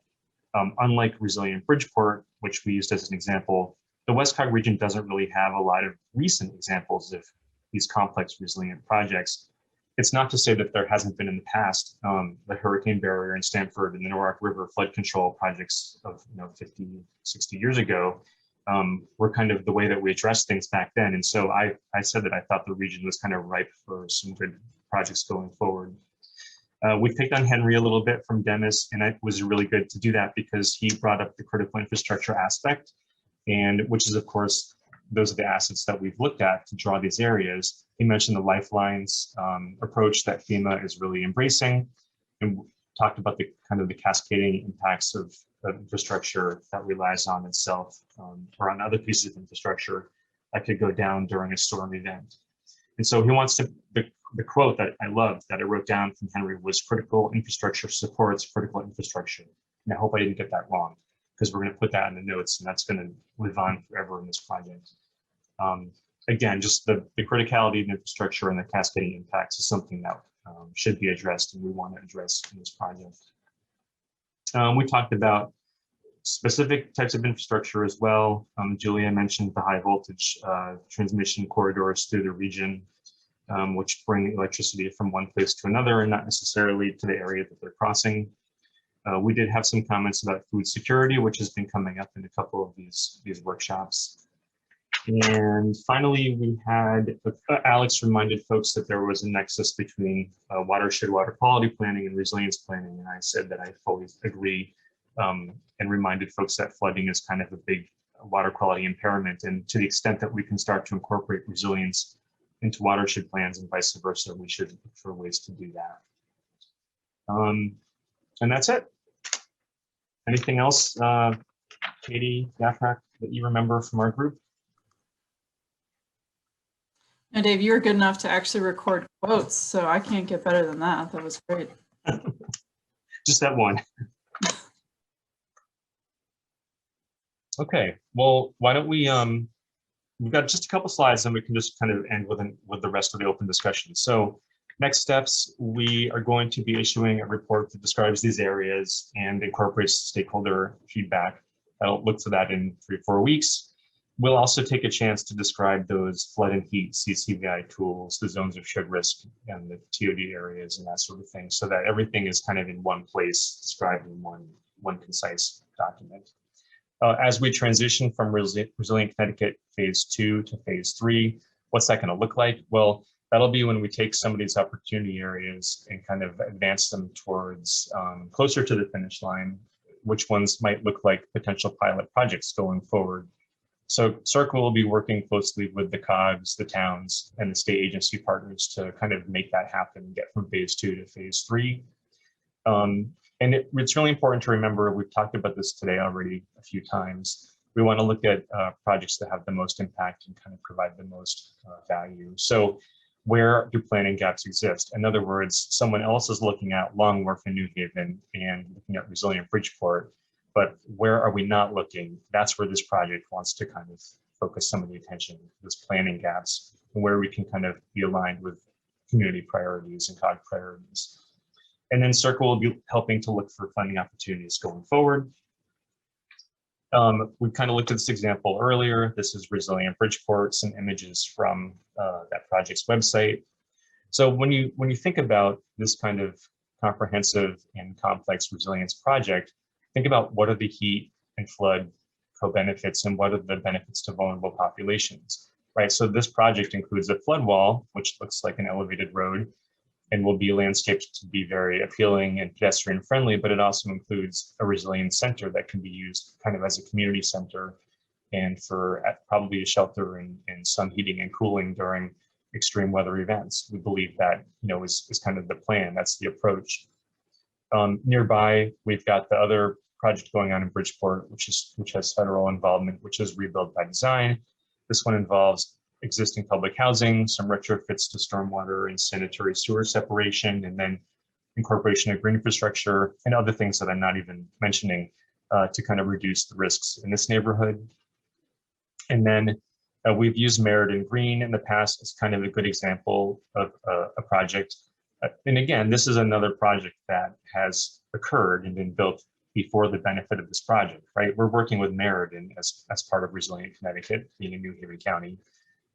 unlike Resilient Bridgeport, which we used as an example, the WestCOG region doesn't really have a lot of recent examples of these complex resilient projects. It's not to say that there hasn't been in the past. The hurricane barrier in Stamford and the Norwalk River flood control projects of 50, 60 years ago were kind of the way that we addressed things back then. And so I said that I thought the region was kind of ripe for some good projects going forward. We picked on Henry a little bit from Demis, and it was really good to do that because he brought up the critical infrastructure aspect, and which is, of course, those are the assets that we've looked at to draw these areas. He mentioned the lifelines approach that FEMA is really embracing, and talked about the kind of the cascading impacts of infrastructure that relies on itself or on other pieces of infrastructure that could go down during a storm event. And so he wants to, the quote that I loved that I wrote down from Henry was critical infrastructure supports critical infrastructure. And I hope I didn't get that wrong, because we're going to put that in the notes, and that's going to live on forever in this project. Again, just the criticality of infrastructure and the cascading impacts is something that should be addressed, and we want to address in this project. We talked about specific types of infrastructure as well. Julia mentioned the high voltage transmission corridors through the region, which bring electricity from one place to another and not necessarily to the area that they're crossing. We did have some comments about food security, which has been coming up in a couple of these workshops. And finally, we had, Alex reminded folks that there was a nexus between watershed water quality planning and resilience planning. And I said that I fully agree, and reminded folks that flooding is kind of a big water quality impairment. And to the extent that we can start to incorporate resilience into watershed plans and vice versa, we should look for ways to do that. And that's it. Anything else, Katie, Yafrak, that you remember from our group? No, Dave, you were good enough to actually record quotes, so I can't get better than that. That was great. Just that one. Okay, well, why don't we, we've got just a couple slides and we can just kind of end with the rest of the open discussion. So next steps, we are going to be issuing a report that describes these areas and incorporates stakeholder feedback. I'll look for that in 3 or 4 weeks. We'll also take a chance to describe those flood and heat CCVI tools, the zones of should risk and the TOD areas and that sort of thing, so that everything is kind of in one place, described in one concise document. As we transition from Resilient Connecticut phase 2 to phase 3, what's that going to look like? Well, that'll be when we take some of these opportunity areas and kind of advance them towards closer to the finish line, which ones might look like potential pilot projects going forward. So CERC will be working closely with the COGs, the towns, and the state agency partners to kind of make that happen, get from phase 2 to phase 3. And it's really important to remember, we've talked about this today already a few times, we want to look at projects that have the most impact and kind of provide the most value. So where do planning gaps exist? In other words, someone else is looking at Long Wharf and New Haven and looking at Resilient Bridgeport, but where are we not looking? That's where this project wants to kind of focus some of the attention, those planning gaps, and where we can kind of be aligned with community priorities and COG priorities. And then CERC will be helping to look for funding opportunities going forward. We kind of looked at this example earlier. This is Resilient Bridgeport, some images from that project's website. So when you think about this kind of comprehensive and complex resilience project, think about what are the heat and flood co-benefits and what are the benefits to vulnerable populations, right? So this project includes a flood wall, which looks like an elevated road and will be landscaped to be very appealing and pedestrian friendly, but it also includes a resilience center that can be used kind of as a community center and for probably a shelter and some heating and cooling during extreme weather events. We believe that, you know, is kind of the plan. That's the approach. Nearby, we've got the other project going on in Bridgeport, which has federal involvement, which is Rebuild by Design. This one involves existing public housing, some retrofits to stormwater and sanitary sewer separation, and then incorporation of green infrastructure and other things that I'm not even mentioning to kind of reduce the risks in this neighborhood. And then we've used Meriden Green in the past as kind of a good example of a project. And again, this is another project that has occurred and been built before the benefit of this project, right? We're working with Meriden as part of Resilient Connecticut, being in New Haven County.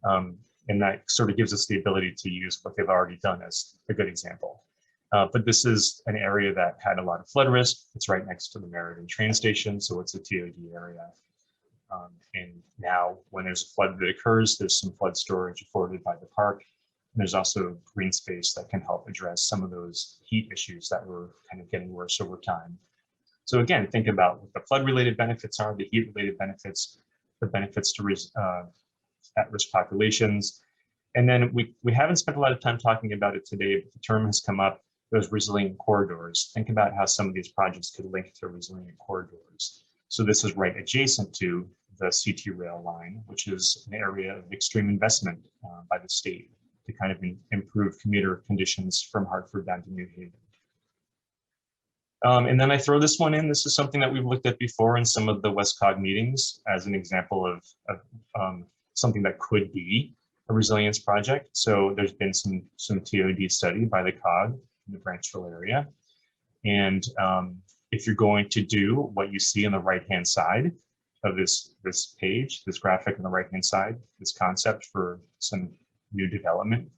And that sort of gives us the ability to use what they've already done as a good example. But this is an area that had a lot of flood risk. It's right next to the Meriden train station, so it's a TOD area. And now when there's a flood that occurs, there's some flood storage afforded by the park. And there's also green space that can help address some of those heat issues that were kind of getting worse over time. So again, think about what the flood-related benefits are, the heat-related benefits, the benefits to at-risk populations. And then we haven't spent a lot of time talking about it today, but the term has come up, those resilient corridors. Think about how some of these projects could link to resilient corridors. So this is right adjacent to the CT rail line, which is an area of extreme investment by the state to kind of improve commuter conditions from Hartford down to New Haven. And then I throw this one in. This is something that we've looked at before in some of the WestCOG meetings as an example of something that could be a resilience project. So there's been some TOD study by the COG in the Branchville area. And if you're going to do what you see on the right-hand side of this page, this graphic on the right-hand side, this concept for some new development,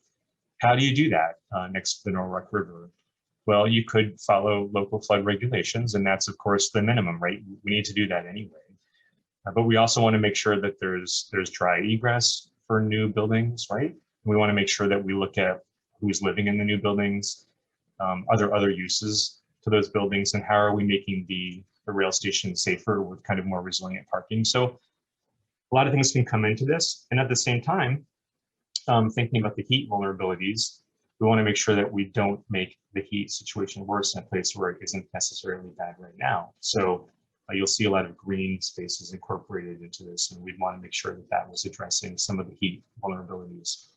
how do you do that next to the Norwalk River? Well, you could follow local flood regulations, and that's of course the minimum, right? We need to do that anyway. But we also want to make sure that there's dry egress for new buildings, right? We want to make sure that we look at who's living in the new buildings, are there other uses to those buildings, and how are we making the rail station safer with kind of more resilient parking? So a lot of things can come into this, and at the same time, thinking about the heat vulnerabilities, we want to make sure that we don't make the heat situation worse in a place where it isn't necessarily bad right now. So you'll see a lot of green spaces incorporated into this, and we'd want to make sure that that was addressing some of the heat vulnerabilities.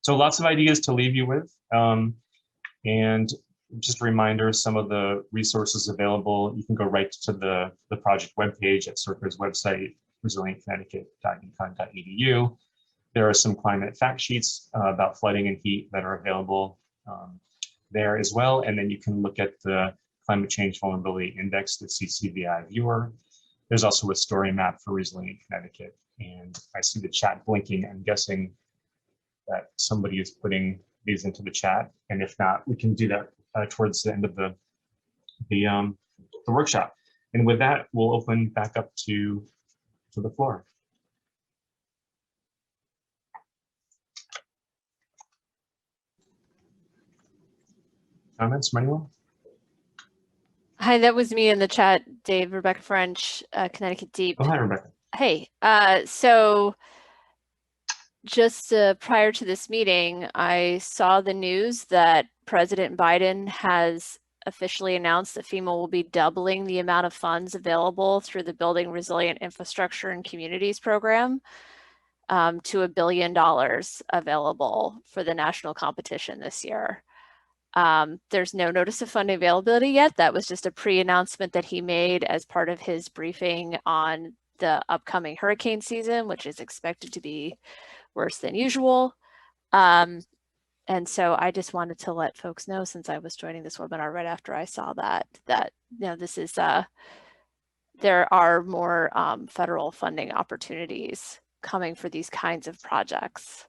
So lots of ideas to leave you with. And just a reminder, some of the resources available, you can go right to the project webpage at CERCLA's website, resilientconnecticut.econ.edu. There are some climate fact sheets about flooding and heat that are available there as well. And then you can look at the Climate Change Vulnerability Index, the CCVI viewer. There's also a story map for Resilient Connecticut. And I see the chat blinking. I'm guessing that somebody is putting these into the chat. And if not, we can do that towards the end of the workshop. And with that, we'll open back up to the floor. Comments from anyone? Hi, that was me in the chat, Dave. Rebecca French, Connecticut Deep. Oh, hi, Rebecca. Hey, so just prior to this meeting, I saw the news that President Biden has officially announced that FEMA will be doubling the amount of funds available through the Building Resilient Infrastructure and Communities program to $1 billion available for the national competition this year. There's no notice of funding availability yet. That was just a pre-announcement that he made as part of his briefing on the upcoming hurricane season, which is expected to be worse than usual. And so I just wanted to let folks know, since I was joining this webinar right after I saw that you know, this is there are more federal funding opportunities coming for these kinds of projects.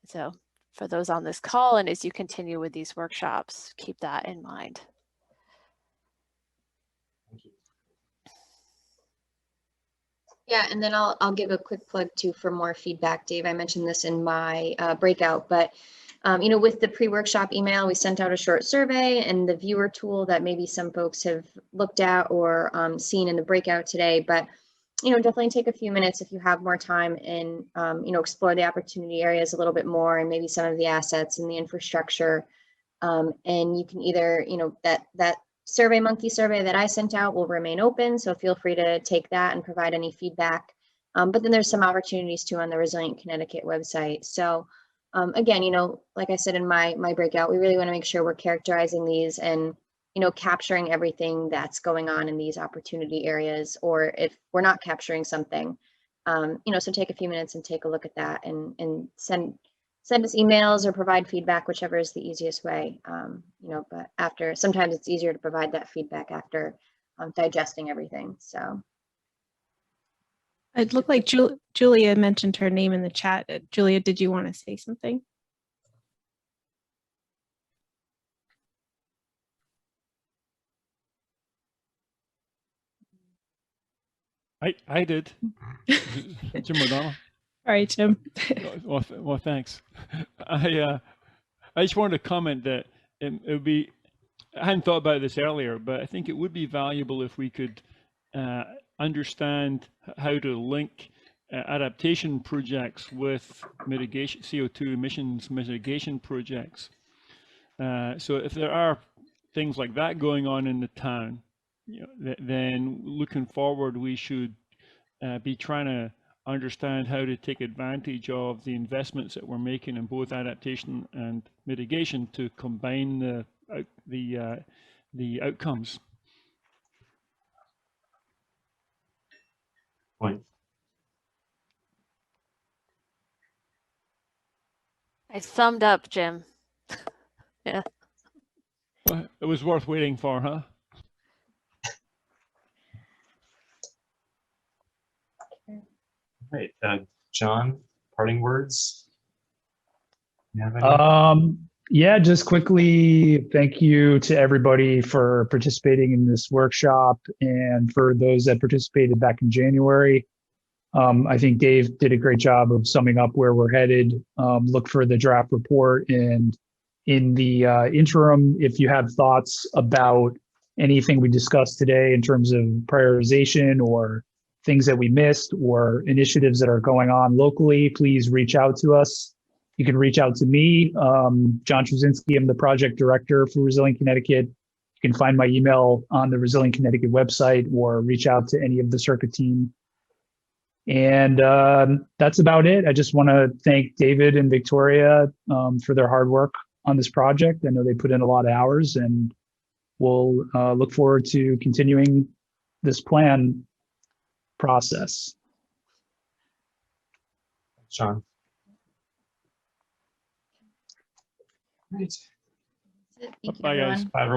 So for those on this call, and as you continue with these workshops, keep that in mind. Thank you. Yeah, and then I'll give a quick plug too for more feedback, Dave. I mentioned this in my breakout, but you know, with the pre-workshop email, we sent out a short survey, and the viewer tool that maybe some folks have looked at or seen in the breakout today. But you know, definitely take a few minutes if you have more time and you know, explore the opportunity areas a little bit more, and maybe some of the assets and the infrastructure. And you can either, you know, that SurveyMonkey survey that I sent out will remain open, so feel free to take that and provide any feedback. But then there's some opportunities too on the Resilient Connecticut website. So again, you know, like I said in my breakout, we really want to make sure we're characterizing these and, you know, capturing everything that's going on in these opportunity areas, or if we're not capturing something, you know, so take a few minutes and take a look at that and send us emails or provide feedback, whichever is the easiest way, you know, but sometimes it's easier to provide that feedback after digesting everything, so. It looked like Julia mentioned her name in the chat. Julia, did you want to say something? I did. Jim O'Donnell. All right, Jim. Well, thanks. I just wanted to comment that it would be, I hadn't thought about this earlier, but I think it would be valuable if we could understand how to link adaptation projects with mitigation, CO2 emissions mitigation projects. So if there are things like that going on in the town, you know, then looking forward, we should be trying to understand how to take advantage of the investments that we're making in both adaptation and mitigation to combine the the outcomes. Point. I thumbed up, Jim. Yeah. Well, it was worth waiting for, huh? Right, John, parting words? You have any? Yeah, just quickly, thank you to everybody for participating in this workshop and for those that participated back in January. I think Dave did a great job of summing up where we're headed. Look for the draft report, and in the interim, if you have thoughts about anything we discussed today in terms of prioritization or things that we missed or initiatives that are going on locally, please reach out to us. You can reach out to me, John Trzynski. I'm the project director for Resilient Connecticut. You can find my email on the Resilient Connecticut website or reach out to any of the circuit team. And that's about it. I just want to thank David and Victoria for their hard work on this project. I know they put in a lot of hours, and we'll look forward to continuing this plan process. John. Great. Thank you, Bye, guys. everyone. Bye, everyone.